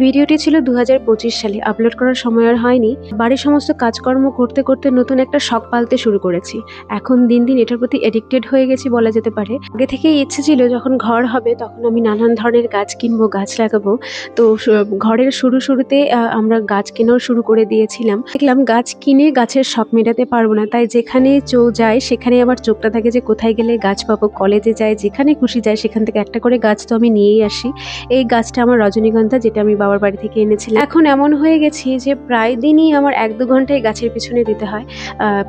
ভিডিওটি ছিল 2025 সালে, আপলোড করার সময় আর হয়নি। বাড়ির সমস্ত কাজকর্ম করতে করতে নতুন একটা শখ পালতে শুরু করেছি। এখন দিন দিন এটার প্রতি এডিক্টেড হয়ে গেছি বলা যেতে পারে। আগে থেকেই ইচ্ছে ছিল যখন ঘর হবে তখন আমি নানান ধরনের গাছ কিনবো, গাছ লাগাবো। তো ঘরের শুরুতে আমরা গাছ কেনাও শুরু করে দিয়েছিলাম। দেখলাম গাছ কিনে গাছের শখ মেটাতে পারবো না, তাই যেখানে যাই সেখানে আমার চোখটা থাকে যে কোথায় গেলে গাছ পাবো। কলেজে যাই, যেখানে খুশি যাই, সেখান থেকে একটা করে গাছ তো আমি নিয়েই আসি। এই গাছটা আমার রজনীগন্ধা, যেটা আমি বাবার বাড়ি থেকে এনেছিলাম। এখন এমন হয়ে গেছি যে প্রায় দিনই আমার 1-2 ঘন্টায় গাছের পিছনে দিতে হয়।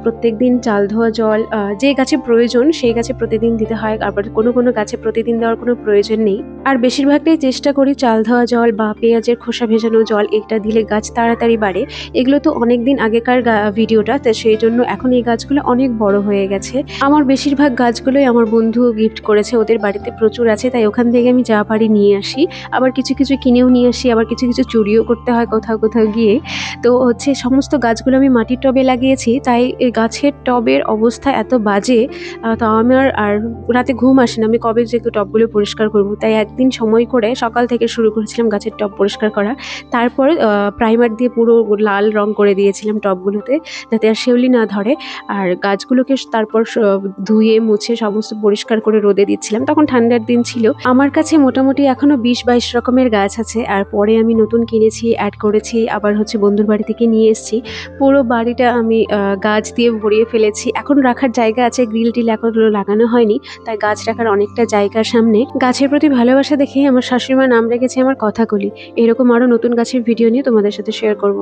প্রত্যেকদিন চাল ধোয়া জল, যে গাছে প্রয়োজন সেই গাছে প্রতিদিন দিতে হয়। আবার কোনো গাছে প্রতিদিন দেওয়ার কোনো প্রয়োজন নেই। আর বেশিরভাগটাই চেষ্টা করি চাল ধোয়া জল বা পেঁয়াজের খোসা ভেজানো জল, এটা দিলে গাছ তাড়াতাড়ি বাড়ে। এগুলো তো অনেকদিন আগেকার ভিডিওটা, তো সেই জন্য এখন এই গাছগুলো অনেক বড় হয়ে গেছে। আমার বেশিরভাগ গাছগুলোই আমার বন্ধু গিফট করেছে, ওদের বাড়িতে প্রচুর আছে, তাই ওখান থেকে আমি যা পারি নিয়ে আসি। আবার কিছু কিছু কিনেও নিয়ে আসি, আবার কিছু কিছু চুরিও করতে হয় কোথাও কোথাও গিয়ে। তো হচ্ছে সমস্ত গাছগুলো আমি মাটির টবে লাগিয়েছি, তাই এই গাছের টবের অবস্থা এত বাজে, তো আমার আর রাতে ঘুম আসে না। আমি কবে যে টবগুলো পরিষ্কার করব, তাই একদিন সময় করে সকাল থেকে শুরু করেছিলাম গাছের টব পরিষ্কার করা। তারপর প্রাইমার দিয়ে পুরো লাল রং করে দিয়েছিলাম টবগুলোতে, যাতে আর শিউলি না ধরে। আর গাছগুলোকে তারপর ধুয়ে মুছে সমস্ত পরিষ্কার করে রোদে দিচ্ছিলাম। তখন ঠান্ডার দিন ছিল। আমার কাছে মোটামুটি এখনো 20-22 রকমের গাছ আছে। আর পরে আমি নতুন কিনেছি, অ্যাড করেছি, আবার হচ্ছে বন্ধুর বাড়ি থেকে নিয়ে এসেছি। পুরো বাড়িটা আমি গাছ দিয়ে ভরিয়ে ফেলেছি। এখন রাখার জায়গা আছে, গ্রিল টিল এখনো লাগানো হয়নি, তাই গাছ রাখার অনেকটা জায়গার সামনে। গাছের প্রতি ভালোবাসা দেখেই আমার শাশুড়ি মা নাম রেখেছে আমার কথাকলি। এরকম আরো নতুন গাছের ভিডিও নিয়ে তোমাদের সাথে শেয়ার করব।